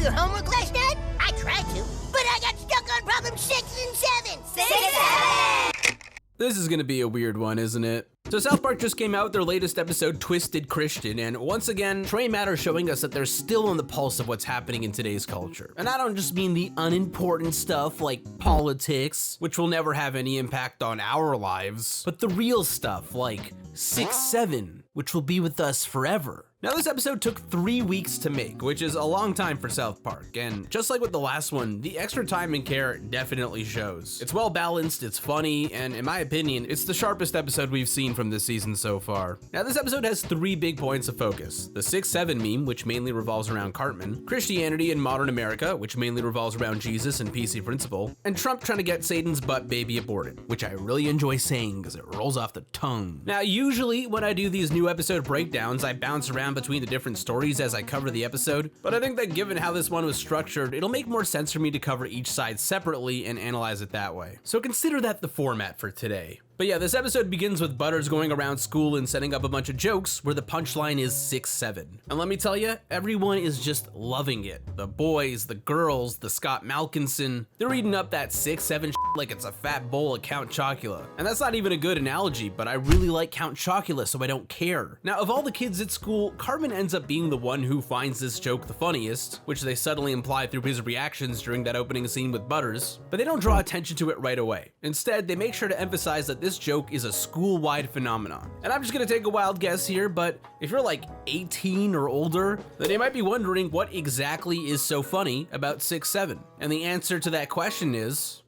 your homework last night? I tried to, but I got stuck on problem 6 and 7. 6 and 7! This is gonna be a weird one, isn't it? So South Park just came out with their latest episode, Twisted Christian, and once again, Trey Matter showing us that they're still on the pulse of what's happening in today's culture. And I don't just mean the unimportant stuff like politics, which will never have any impact on our lives, but the real stuff like 6-7, which will be with us forever. Now this episode took 3 weeks to make, which is a long time for South Park, and just like with the last one, the extra time and care definitely shows. It's well balanced, it's funny, and in my opinion, it's the sharpest episode we've seen from this season so far. Now this episode has 3 big points of focus: the 6-7 meme, which mainly revolves around Cartman, Christianity in modern America, which mainly revolves around Jesus and PC Principle, and Trump trying to get Satan's butt baby aborted, which I really enjoy saying because it rolls off the tongue. Now usually when I do these new episode breakdowns, I bounce around between the different stories as I cover the episode, but I think that given how this one was structured, it'll make more sense for me to cover each side separately and analyze it that way. So consider that the format for today. But yeah, this episode begins with Butters going around school and setting up a bunch of jokes where the punchline is 6-7. And let me tell you, everyone is just loving it. The boys, the girls, the Scott Malkinson, they're eating up that 6-7 like it's a fat bowl of Count Chocula. And that's not even a good analogy, but I really like Count Chocula, so I don't care. Now, of all the kids at school, Cartman ends up being the one who finds this joke the funniest, which they subtly imply through his reactions during that opening scene with Butters, but they don't draw attention to it right away. Instead, they make sure to emphasize that this joke is a school-wide phenomenon. And I'm just gonna take a wild guess here, but if you're like 18 or older, then you might be wondering what exactly is so funny about 6-7. And the answer to that question is,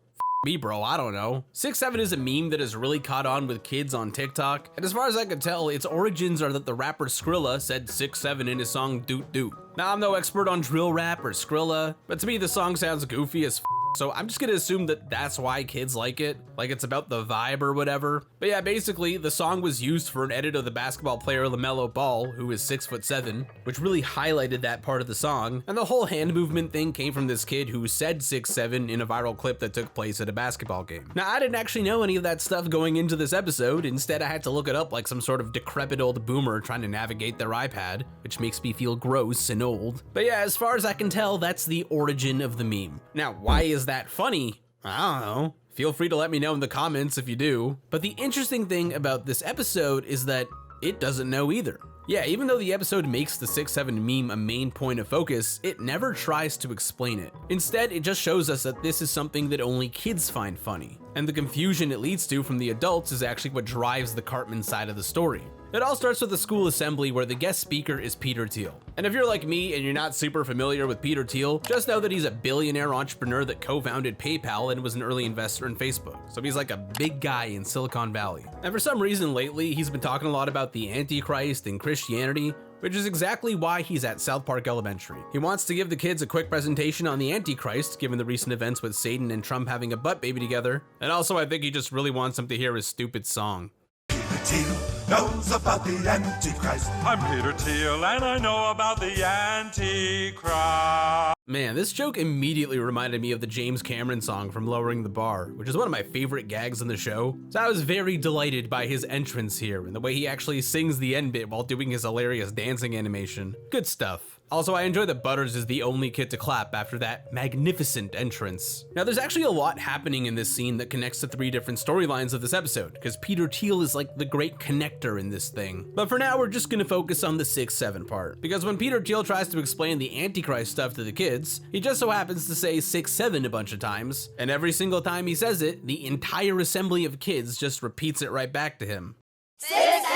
me bro, I don't know. 6-7 is a meme that has really caught on with kids on TikTok, and as far as I can tell, its origins are that the rapper Skrilla said 6-7 in his song Doot Doot. Now I'm no expert on drill rap or Skrilla, but to me the song sounds goofy as so I'm just gonna assume that that's why kids like it, like it's about the vibe or whatever. But yeah, basically the song was used for an edit of the basketball player LaMelo Ball, who is 6'7", which really highlighted that part of the song. And the whole hand movement thing came from this kid who said 6'7" in a viral clip that took place at a basketball game. Now I didn't actually know any of that stuff going into this episode. Instead I had to look it up like some sort of decrepit old boomer trying to navigate their iPad, which makes me feel gross and old. But yeah, as far as I can tell, that's the origin of the meme. Now why is that funny? I don't know. Feel free to let me know in the comments if you do. But the interesting thing about this episode is that it doesn't know either. Yeah, even though the episode makes the 6-7 meme a main point of focus, it never tries to explain it. Instead, it just shows us that this is something that only kids find funny. And the confusion it leads to from the adults is actually what drives the Cartman side of the story. It all starts with a school assembly where the guest speaker is Peter Thiel. And if you're like me and you're not super familiar with Peter Thiel, just know that he's a billionaire entrepreneur that co-founded PayPal and was an early investor in Facebook. So he's like a big guy in Silicon Valley. And for some reason lately, he's been talking a lot about the Antichrist and Christianity, which is exactly why he's at South Park Elementary. He wants to give the kids a quick presentation on the Antichrist, given the recent events with Satan and Trump having a butt baby together. And also I think he just really wants them to hear his stupid song. Peter Thiel knows about the Antichrist. I'm Peter Thiel and I know about the Antichrist. Man, this joke immediately reminded me of the James Cameron song from Lowering the Bar, which is one of my favorite gags in the show. So I was very delighted by his entrance here and the way he actually sings the end bit while doing his hilarious dancing animation. Good stuff. Also, I enjoy that Butters is the only kid to clap after that magnificent entrance. Now, there's actually a lot happening in this scene that connects to 3 different storylines of this episode, because Peter Thiel is like the great connector in this thing. But for now, we're just gonna focus on the 6-7 part, because when Peter Thiel tries to explain the Antichrist stuff to the kids, he just so happens to say 6-7 a bunch of times, and every single time he says it, the entire assembly of kids just repeats it right back to him. 6-7!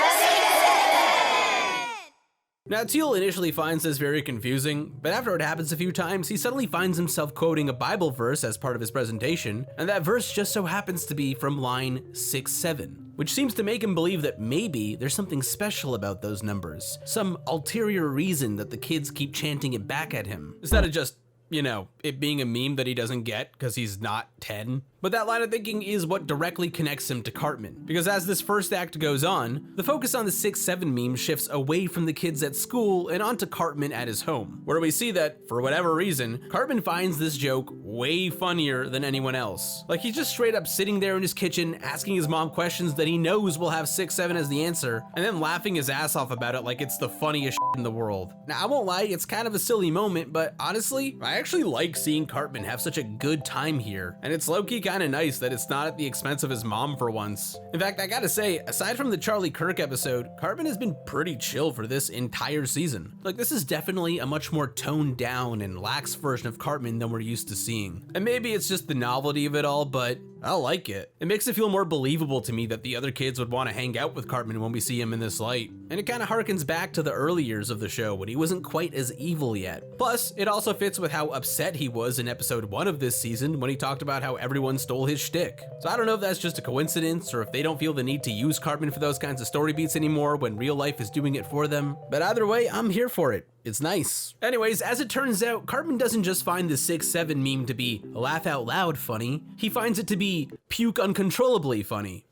Now, Thiel initially finds this very confusing, but after it happens a few times, he suddenly finds himself quoting a Bible verse as part of his presentation, and that verse just so happens to be from line 6-7, which seems to make him believe that maybe there's something special about those numbers, some ulterior reason that the kids keep chanting it back at him, instead of just, you know, it being a meme that he doesn't get because he's not 10. But that line of thinking is what directly connects him to Cartman, because as this first act goes on, the focus on the 6-7 meme shifts away from the kids at school and onto Cartman at his home, where we see that, for whatever reason, Cartman finds this joke way funnier than anyone else. Like, he's just straight up sitting there in his kitchen, asking his mom questions that he knows will have 6-7 as the answer, and then laughing his ass off about it like it's the funniest shit in the world. Now, I won't lie, it's kind of a silly moment, but honestly, I actually like seeing Cartman have such a good time here, and it's low-key kind of nice that it's not at the expense of his mom for once. In fact, I gotta say, aside from the Charlie Kirk episode, Cartman has been pretty chill for this entire season. Like, this is definitely a much more toned down and lax version of Cartman than we're used to seeing. And maybe it's just the novelty of it all, but I like it. It makes it feel more believable to me that the other kids would want to hang out with Cartman when we see him in this light. And it kind of harkens back to the early years of the show when he wasn't quite as evil yet. Plus, it also fits with how upset he was in episode 1 of this season when he talked about how everyone stole his shtick. So I don't know if that's just a coincidence or if they don't feel the need to use Cartman for those kinds of story beats anymore when real life is doing it for them. But either way, I'm here for it. It's nice. Anyways, as it turns out, Cartman doesn't just find the 6-7 meme to be laugh out loud funny, he finds it to be puke uncontrollably funny.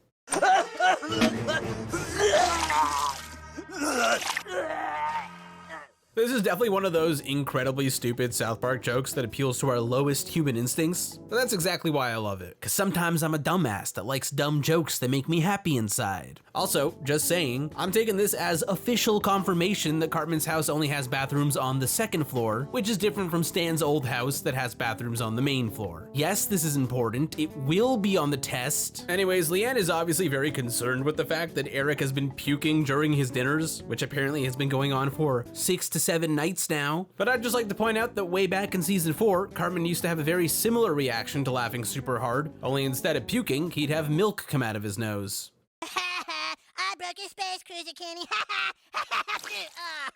This is definitely one of those incredibly stupid South Park jokes that appeals to our lowest human instincts, but that's exactly why I love it, because sometimes I'm a dumbass that likes dumb jokes that make me happy inside. Also, just saying, I'm taking this as official confirmation that Cartman's house only has bathrooms on the 2nd floor, which is different from Stan's old house that has bathrooms on the main floor. Yes, this is important, it will be on the test. Anyways, Leanne is obviously very concerned with the fact that Eric has been puking during his dinners, which apparently has been going on for 6 to 7 nights now. But I'd just like to point out that way back in season 4, Cartman used to have a very similar reaction to laughing super hard, only instead of puking, he'd have milk come out of his nose. I broke your space cruiser, Kenny.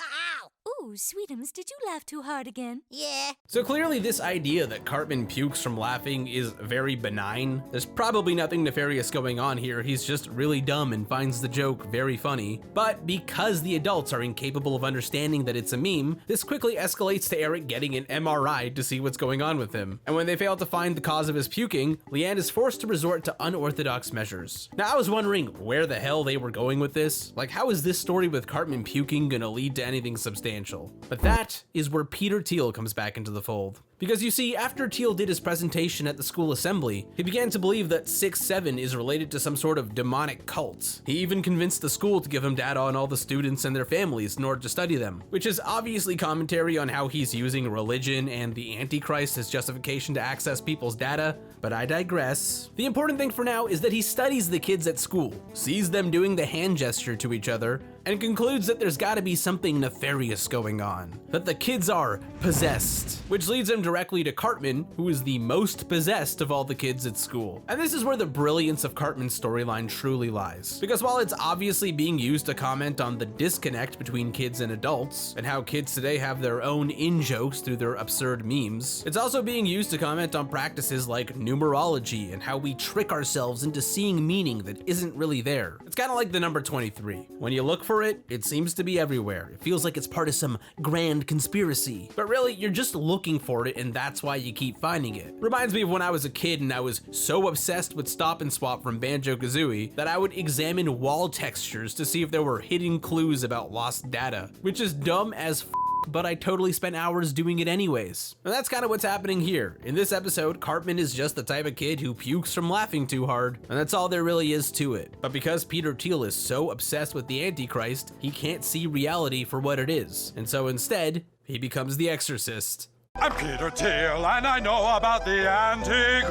Ow. Ooh, Sweetums, did you laugh too hard again? Yeah. So clearly this idea that Cartman pukes from laughing is very benign. There's probably nothing nefarious going on here, he's just really dumb and finds the joke very funny. But because the adults are incapable of understanding that it's a meme, this quickly escalates to Eric getting an MRI to see what's going on with him. And when they fail to find the cause of his puking, Leanne is forced to resort to unorthodox measures. Now I was wondering where the hell they were going with this. Like, how is this story with Cartman puking gonna lead to anything substantial? But that is where Peter Thiel comes back into the fold. Because you see, after Thiel did his presentation at the school assembly, he began to believe that 6-7 is related to some sort of demonic cult. He even convinced the school to give him data on all the students and their families in order to study them, which is obviously commentary on how he's using religion and the Antichrist as justification to access people's data, but I digress. The important thing for now is that he studies the kids at school, sees them doing the hand gesture to each other, and concludes that there's gotta be something nefarious going on, that the kids are possessed, which leads him directly to Cartman, who is the most possessed of all the kids at school. And this is where the brilliance of Cartman's storyline truly lies, because while it's obviously being used to comment on the disconnect between kids and adults, and how kids today have their own in-jokes through their absurd memes, it's also being used to comment on practices like numerology and how we trick ourselves into seeing meaning that isn't really there. It's kind of like the number 23. When you look for it, it seems to be everywhere. It feels like it's part of some grand conspiracy. But really, you're just looking for it, and that's why you keep finding it. Reminds me of when I was a kid and I was so obsessed with Stop and Swap from Banjo-Kazooie that I would examine wall textures to see if there were hidden clues about lost data, which is dumb as f, but I totally spent hours doing it anyways. And that's kind of what's happening here. In this episode, Cartman is just the type of kid who pukes from laughing too hard, and that's all there really is to it. But because Peter Thiel is so obsessed with the Antichrist, he can't see reality for what it is, and so instead, he becomes the exorcist. I'm Peter Thiel, and I know about the Antichrist.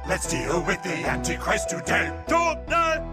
Let's deal with the Antichrist today.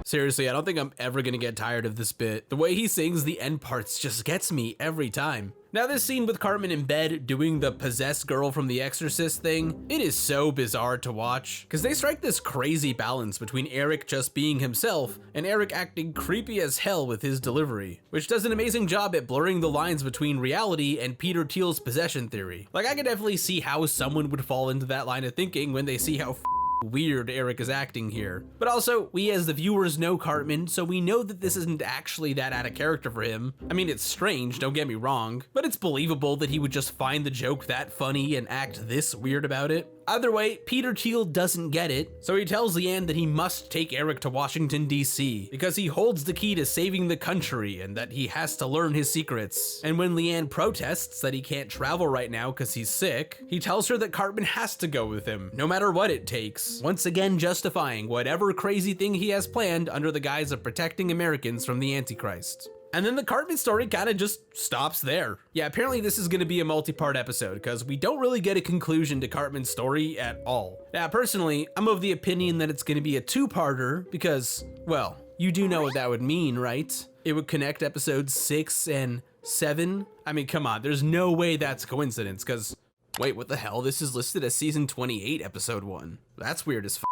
Seriously, I don't think I'm ever gonna get tired of this bit. The way he sings the end parts just gets me every time. Now this scene with Cartman in bed doing the possessed girl from The Exorcist thing, it is so bizarre to watch, because they strike this crazy balance between Eric just being himself and Eric acting creepy as hell with his delivery, which does an amazing job at blurring the lines between reality and Peter Thiel's possession theory. Like, I could definitely see how someone would fall into that line of thinking when they see how weird Eric is acting here. But also, we as the viewers know Cartman, so we know that this isn't actually that out of character for him. I mean, it's strange, don't get me wrong, but it's believable that he would just find the joke that funny and act this weird about it. Either way, Peter Thiel doesn't get it, so he tells Leanne that he must take Eric to Washington, D.C. because he holds the key to saving the country and that he has to learn his secrets. And when Leanne protests that he can't travel right now because he's sick, he tells her that Cartman has to go with him, no matter what it takes, once again justifying whatever crazy thing he has planned under the guise of protecting Americans from the Antichrist. And then the Cartman story kind of just stops there. Yeah, apparently this is going to be a multi-part episode because we don't really get a conclusion to Cartman's story at all. Now, personally, I'm of the opinion that it's going to be a two-parter because, well, you do know what that would mean, right? It would connect episodes 6 and 7. I mean, come on, there's no way that's coincidence because, wait, what the hell? This is listed as season 28, episode 1. That's weird as f***.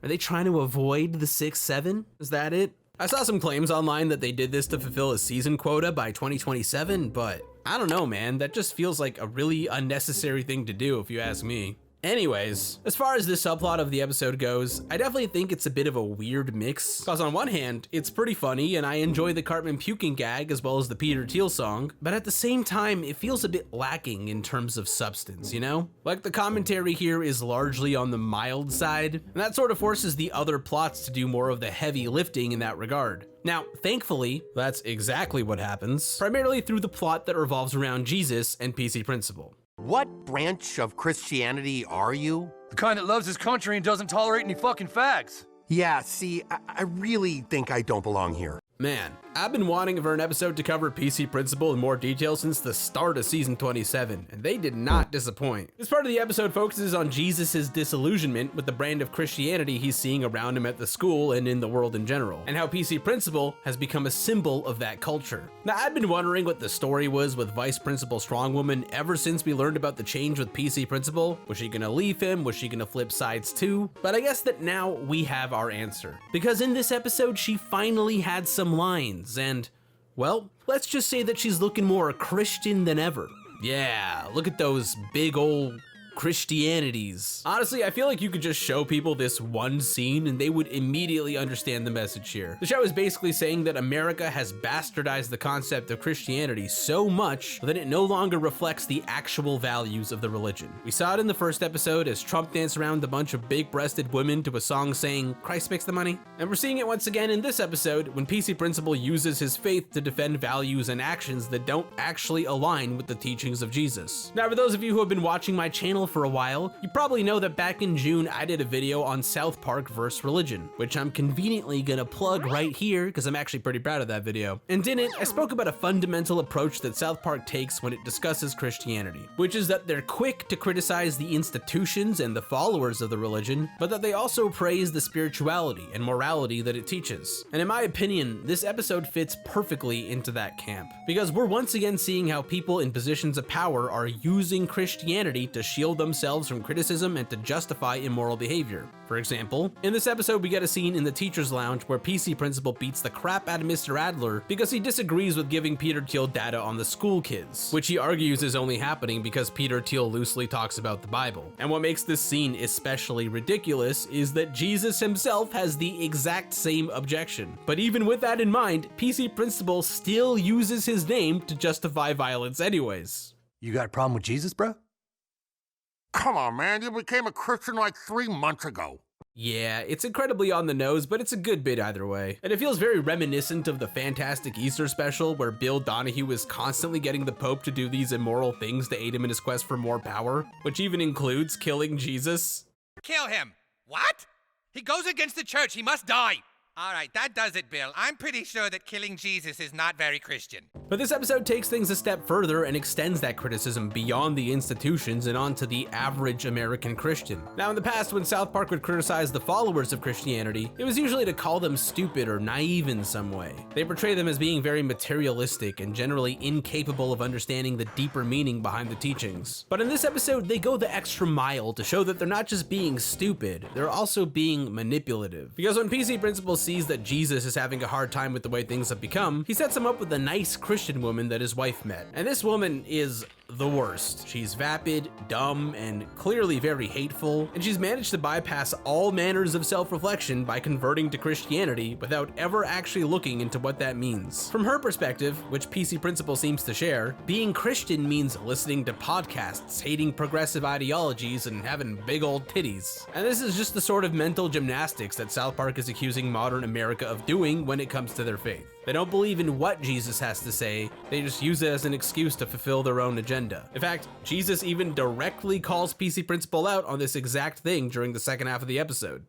Are they trying to avoid the 6-7? Is that it? I saw some claims online that they did this to fulfill a season quota by 2027, but I don't know, man. That just feels like a really unnecessary thing to do if you ask me. Anyways, as far as this subplot of the episode goes, I definitely think it's a bit of a weird mix, because on one hand, it's pretty funny and I enjoy the Cartman puking gag as well as the Peter Thiel song, but at the same time, it feels a bit lacking in terms of substance, you know? Like the commentary here is largely on the mild side, and that sort of forces the other plots to do more of the heavy lifting in that regard. Now, thankfully, that's exactly what happens, primarily through the plot that revolves around Jesus and PC Principle. What branch of Christianity are you? The kind that loves his country and doesn't tolerate any fucking fags. Yeah, see, I really think I don't belong here. Man, I've been wanting for an episode to cover PC Principle in more detail since the start of season 27, and they did not disappoint. This part of the episode focuses on Jesus' disillusionment with the brand of Christianity he's seeing around him at the school and in the world in general, and how PC Principle has become a symbol of that culture. Now, I've been wondering what the story was with Vice Principal Strongwoman ever since we learned about the change with PC Principle. Was she gonna leave him? Was she gonna flip sides too? But I guess that now we have our answer. Because in this episode, she finally had some lines, and, well, let's just say that she's looking more Christian than ever. Yeah, look at those big old Christianities. Honestly, I feel like you could just show people this one scene and they would immediately understand the message here. The show is basically saying that America has bastardized the concept of Christianity so much that it no longer reflects the actual values of the religion. We saw it in the first episode as Trump danced around a bunch of big-breasted women to a song saying, "Christ makes the money." And we're seeing it once again in this episode when PC Principle uses his faith to defend values and actions that don't actually align with the teachings of Jesus. Now, for those of you who have been watching my channel for a while, you probably know that back in June, I did a video on South Park vs. religion, which I'm conveniently gonna plug right here because I'm actually pretty proud of that video. And in it, I spoke about a fundamental approach that South Park takes when it discusses Christianity, which is that they're quick to criticize the institutions and the followers of the religion, but that they also praise the spirituality and morality that it teaches. And in my opinion, this episode fits perfectly into that camp, because we're once again seeing how people in positions of power are using Christianity to shield themselves from criticism and to justify immoral behavior. For example, in this episode we get a scene in the teacher's lounge where PC Principal beats the crap out of Mr. Adler because he disagrees with giving Peter Thiel data on the school kids, which he argues is only happening because Peter Thiel loosely talks about the Bible. And what makes this scene especially ridiculous is that Jesus himself has the exact same objection. But even with that in mind, PC Principal still uses his name to justify violence anyways. You got a problem with Jesus, bro? Come on, man, you became a Christian like 3 months ago. Yeah, it's incredibly on the nose, but it's a good bit either way. And it feels very reminiscent of the Fantastic Easter special where Bill Donahue is constantly getting the Pope to do these immoral things to aid him in his quest for more power, which even includes killing Jesus. Kill him. What? He goes against the church. He must die. All right, that does it, Bill. I'm pretty sure that killing Jesus is not very Christian. But this episode takes things a step further and extends that criticism beyond the institutions and onto the average American Christian. Now, in the past, when South Park would criticize the followers of Christianity, it was usually to call them stupid or naive in some way. They portray them as being very materialistic and generally incapable of understanding the deeper meaning behind the teachings. But in this episode, they go the extra mile to show that they're not just being stupid, they're also being manipulative. Because when PC Principal sees that Jesus is having a hard time with the way things have become, he sets him up with a nice Christian woman that his wife met. And this woman is the worst. She's vapid, dumb, and clearly very hateful, and she's managed to bypass all manners of self-reflection by converting to Christianity without ever actually looking into what that means. From her perspective, which PC Principal seems to share, being Christian means listening to podcasts, hating progressive ideologies, and having big old titties. And this is just the sort of mental gymnastics that South Park is accusing modern America of doing when it comes to their faith. They don't believe in what Jesus has to say, they just use it as an excuse to fulfill their own agenda. In fact, Jesus even directly calls PC Principal out on this exact thing during the second half of the episode.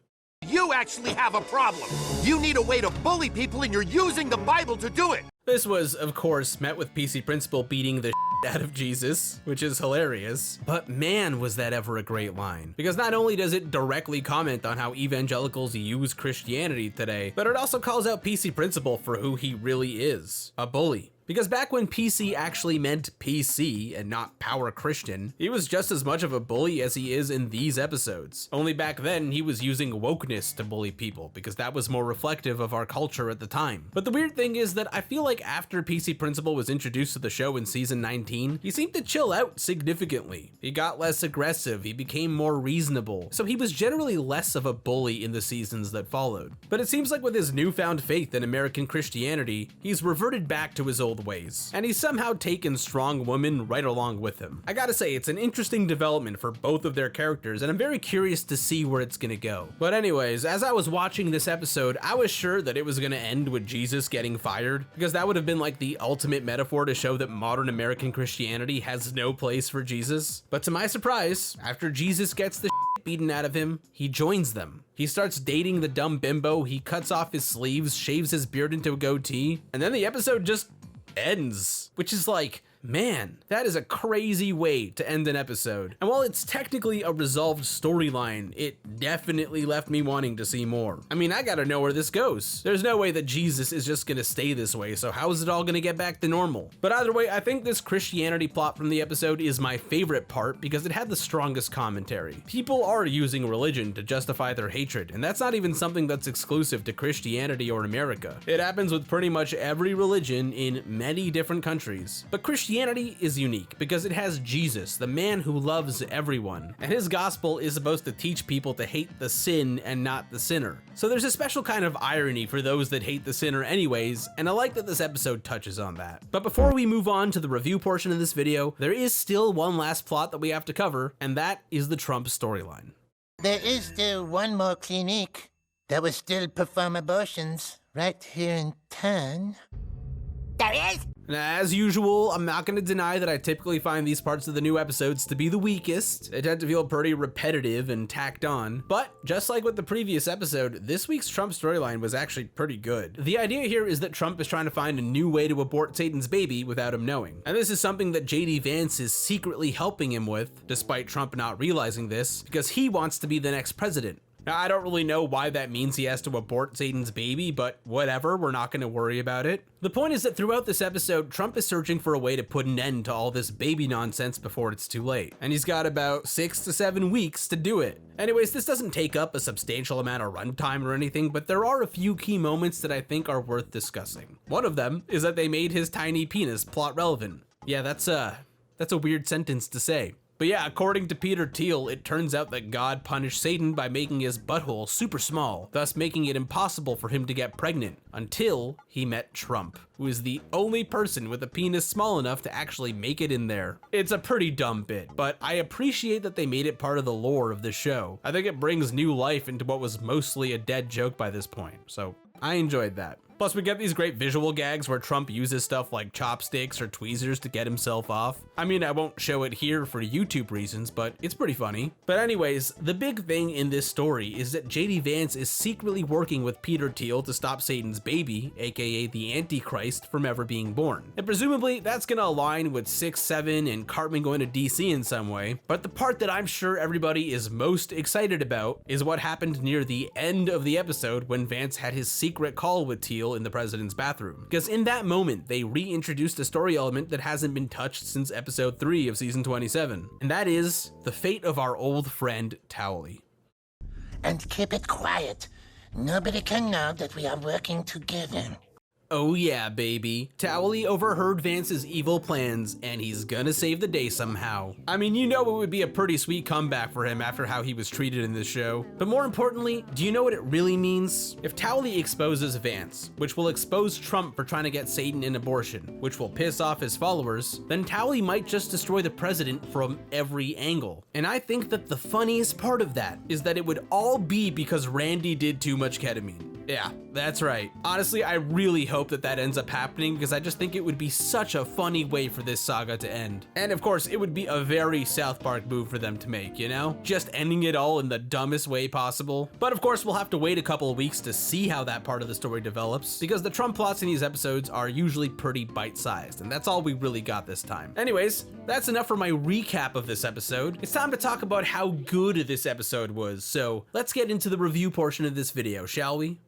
You actually have a problem. You need a way to bully people, and you're using the Bible to do it. This was, of course, met with PC Principal beating the out of Jesus, which is hilarious. But man, was that ever a great line. Because not only does it directly comment on how evangelicals use Christianity today, but it also calls out PC Principal for who he really is, a bully. Because back when PC actually meant PC and not Power Christian, he was just as much of a bully as he is in these episodes. Only back then, he was using wokeness to bully people, because that was more reflective of our culture at the time. But the weird thing is that I feel like after PC Principal was introduced to the show in season 19, he seemed to chill out significantly. He got less aggressive, he became more reasonable, so he was generally less of a bully in the seasons that followed. But it seems like with his newfound faith in American Christianity, he's reverted back to his old ways, and he's somehow taken strong women right along with him. I gotta say, it's an interesting development for both of their characters, and I'm very curious to see where it's gonna go. But anyways, as I was watching this episode, I was sure that it was gonna end with Jesus getting fired, because that would have been like the ultimate metaphor to show that modern American Christianity has no place for Jesus. But to my surprise, after Jesus gets the beaten out of him, he joins them. He starts dating the dumb bimbo, he cuts off his sleeves, shaves his beard into a goatee, and then the episode just ends, which is like, man, that is a crazy way to end an episode. And while it's technically a resolved storyline, it definitely left me wanting to see more. I mean, I gotta know where this goes. There's no way that Jesus is just gonna stay this way, so how is it all gonna get back to normal? But either way, I think this Christianity plot from the episode is my favorite part because it had the strongest commentary. People are using religion to justify their hatred, and that's not even something that's exclusive to Christianity or America. It happens with pretty much every religion in many different countries. But Christianity is unique because it has Jesus, the man who loves everyone, and his gospel is supposed to teach people to hate the sin and not the sinner. So there's a special kind of irony for those that hate the sinner anyways, and I like that this episode touches on that. But before we move on to the review portion of this video, there is still one last plot that we have to cover, and that is the Trump storyline. There is still one more clinic that will still perform abortions right here in town. There is? As usual, I'm not going to deny that I typically find these parts of the new episodes to be the weakest. They tend to feel pretty repetitive and tacked on, but just like with the previous episode, this week's Trump storyline was actually pretty good. The idea here is that Trump is trying to find a new way to abort Satan's baby without him knowing. And this is something that JD Vance is secretly helping him with, despite Trump not realizing this, because he wants to be the next president. Now, I don't really know why that means he has to abort Satan's baby, but whatever, we're not going to worry about it. The point is that throughout this episode, Trump is searching for a way to put an end to all this baby nonsense before it's too late. And he's got about 6 to 7 weeks to do it. Anyways, this doesn't take up a substantial amount of runtime or anything, but there are a few key moments that I think are worth discussing. One of them is that they made his tiny penis plot relevant. Yeah, that's a weird sentence to say. But yeah, according to Peter Thiel, it turns out that God punished Satan by making his butthole super small, thus making it impossible for him to get pregnant, until he met Trump, who is the only person with a penis small enough to actually make it in there. It's a pretty dumb bit, but I appreciate that they made it part of the lore of the show. I think it brings new life into what was mostly a dead joke by this point, so I enjoyed that. Plus, we get these great visual gags where Trump uses stuff like chopsticks or tweezers to get himself off. I mean, I won't show it here for YouTube reasons, but it's pretty funny. But anyways, the big thing in this story is that JD Vance is secretly working with Peter Thiel to stop Satan's baby, aka the Antichrist, from ever being born. And presumably, that's gonna align with 6, 7, and Cartman going to DC in some way. But the part that I'm sure everybody is most excited about is what happened near the end of the episode when Vance had his secret call with Thiel in the president's bathroom. Because in that moment, they reintroduced a story element that hasn't been touched since episode 3 of season 27. And that is the fate of our old friend, Towley. And keep it quiet. Nobody can know that we are working together. Oh yeah, baby. Towelie overheard Vance's evil plans, and he's gonna save the day somehow. I mean, you know it would be a pretty sweet comeback for him after how he was treated in this show. But more importantly, do you know what it really means? If Towelie exposes Vance, which will expose Trump for trying to get Satan an abortion, which will piss off his followers, then Towelie might just destroy the president from every angle. And I think that the funniest part of that is that it would all be because Randy did too much ketamine. Yeah, that's right. Honestly, I really hope that that ends up happening because I just think it would be such a funny way for this saga to end. And of course, it would be a very South Park move for them to make, you know? Just ending it all in the dumbest way possible. But of course, we'll have to wait a couple of weeks to see how that part of the story develops because the Trump plots in these episodes are usually pretty bite-sized, and that's all we really got this time. Anyways, that's enough for my recap of this episode. It's time to talk about how good this episode was, so let's get into the review portion of this video, shall we?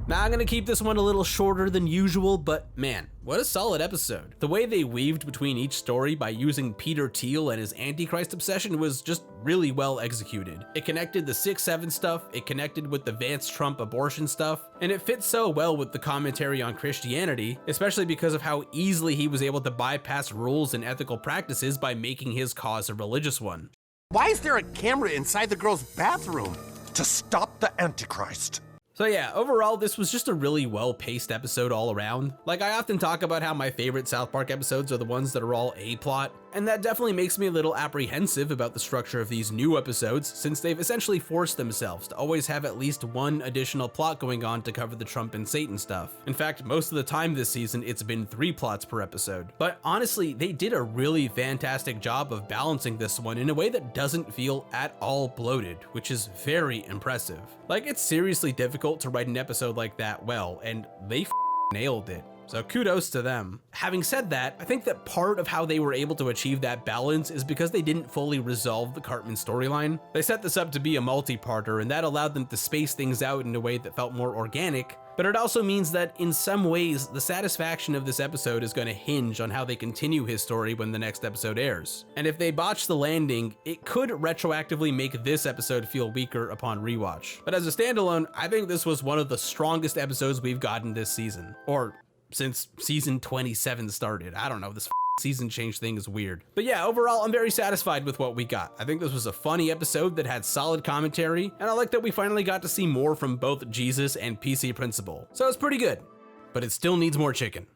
Now, I'm gonna keep this one a little shorter than usual, but man, what a solid episode. The way they weaved between each story by using Peter Thiel and his Antichrist obsession was just really well executed. It connected the 6-7 stuff, it connected with the Vance Trump abortion stuff, and it fits so well with the commentary on Christianity, especially because of how easily he was able to bypass rules and ethical practices by making his cause a religious one. Why is there a camera inside the girl's bathroom? To stop the Antichrist. So yeah, overall, this was just a really well-paced episode all around. Like, I often talk about how my favorite South Park episodes are the ones that are all A-plot, and that definitely makes me a little apprehensive about the structure of these new episodes, since they've essentially forced themselves to always have at least one additional plot going on to cover the Trump and Satan stuff. In fact, most of the time this season, it's been 3 plots per episode. But honestly, they did a really fantastic job of balancing this one in a way that doesn't feel at all bloated, which is very impressive. Like, it's seriously difficult to write an episode like that well, and they nailed it. So kudos to them. Having said that, I think that part of how they were able to achieve that balance is because they didn't fully resolve the Cartman storyline. They set this up to be a multi-parter, and that allowed them to space things out in a way that felt more organic, but it also means that in some ways, the satisfaction of this episode is going to hinge on how they continue his story when the next episode airs. And if they botch the landing, it could retroactively make this episode feel weaker upon rewatch. But as a standalone, I think this was one of the strongest episodes we've gotten this season. Or since season 27 started. I don't know, this season change thing is weird. But yeah, overall, I'm very satisfied with what we got. I think this was a funny episode that had solid commentary, and I like that we finally got to see more from both Jesus and PC Principal. So it's pretty good, but it still needs more chicken.